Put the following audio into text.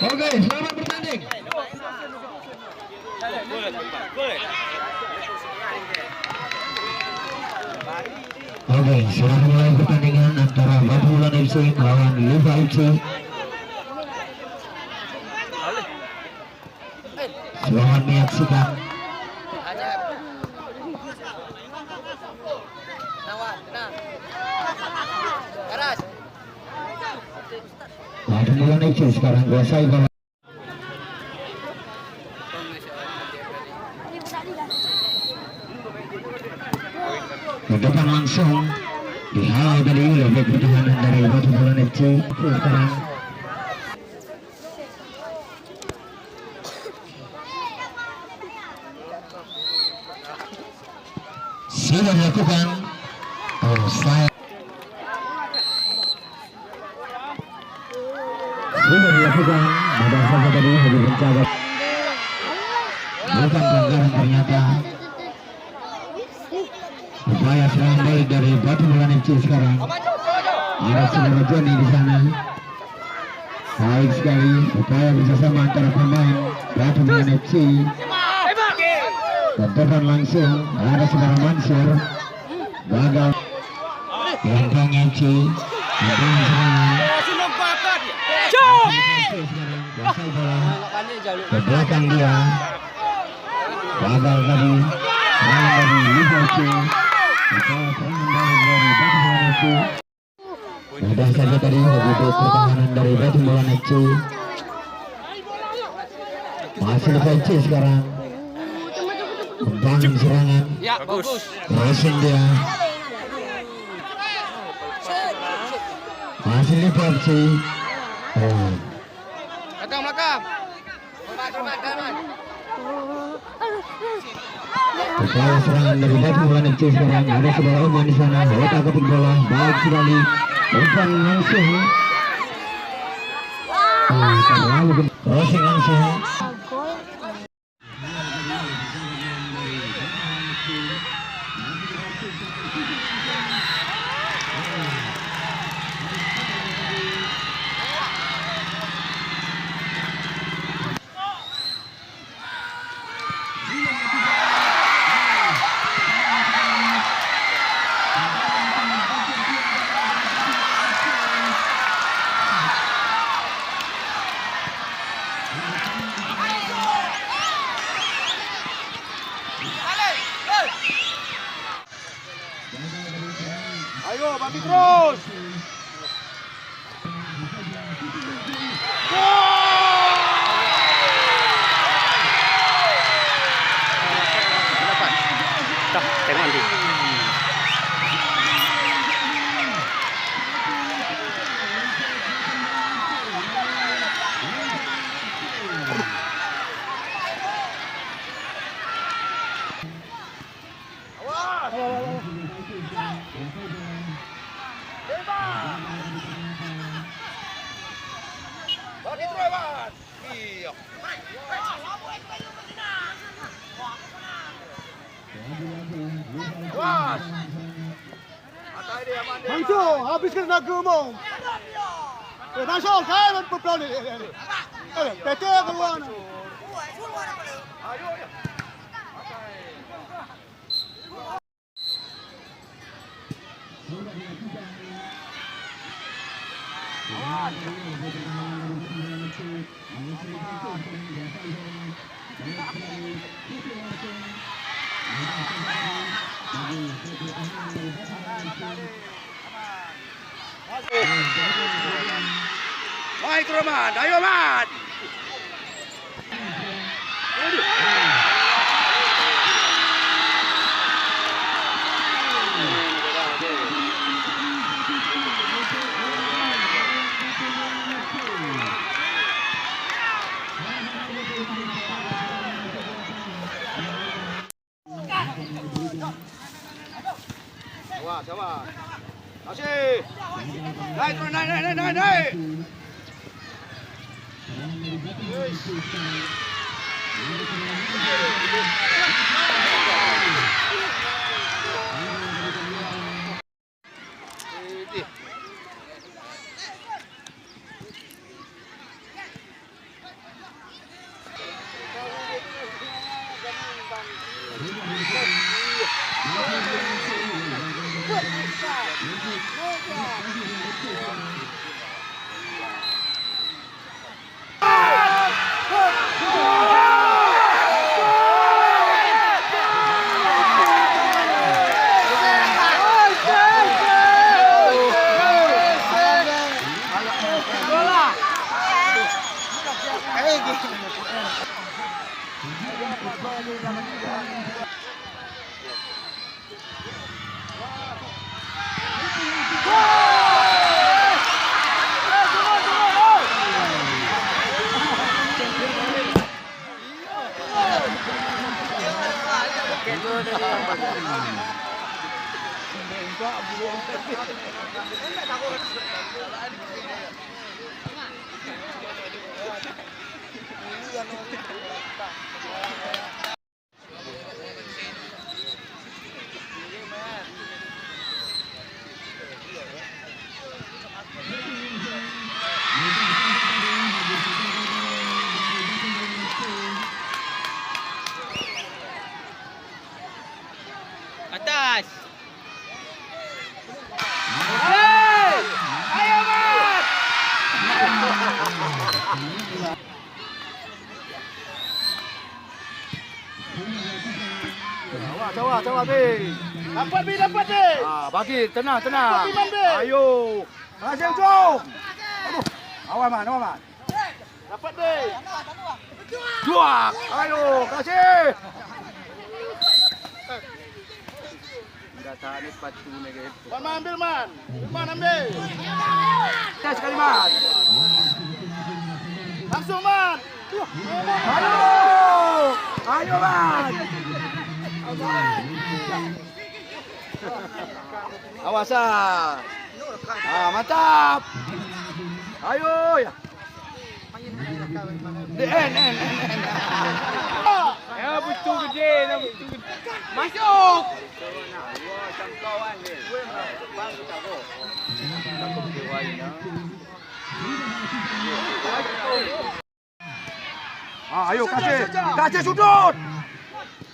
Oke, selamat bertanding. Oke, sudah mulai pertandingan antara Batu Bulan FC melawan Liva FC. Selamat menyaksikan. Batu Bulan FC sekarang kuasai bola. Ke depan langsung dihalau tadi oleh bek pertahanan dari Batu Bulan FC. Sekarang sudah dilakukan offside. Sudah dilakukan pada saat tadi bagi penjaga. Bukan pelanggaran ternyata. Upaya serangan baik dari Batu Bulan FC sekarang. Ada saudara Joni di sana. Baik sekali upaya bersama antara pemain Batu Bulan FC. Ke depan langsung ada saudara Mansur. Gagal. Langkang FC. Langkang serangan. Kuasai bola. Ke belakang dia. Gagal tadi. Serangan dari Liva FC. Mudah saja tadi begitu pertahanan dari Batu Bulan FC. Masih Liva FC sekarang membangun serangan. Ya, bagus. Crossing dia. Masih Liva FC. Belakang. Upaya serangan dari Batu Bulan FC sekarang. Ada saudara Oman di sana. Letak ketik bola. Baik sekali. Umpan langsung. Crossing langsung. Ayo, Babi terus. Tengok nanti. Mangso, habiskan tenaga mu. Nasional, saya berpelan ini. PT keluar. Baik, Roman. Ayo, Man. Awas, awas. Kasih. Naik terus, naik. Atas. Ayo, Mat. Jawab, B. Dapat B, dapat B. Bagi, tenang. Dapat Iman, B. Ayo. Kasih ujung. Aduh. Awal, Man. Dapat B. Juak. Ayo, kasih. Data ni patu ni gitu. Man ambil, Man. Man ambil. Tes sekali, Man. Langsung, Man. Ayo, Man. Awas ah. Mantap. Ayo ya. En. Ya betul gede, Masuk. Ayo kasih sudut.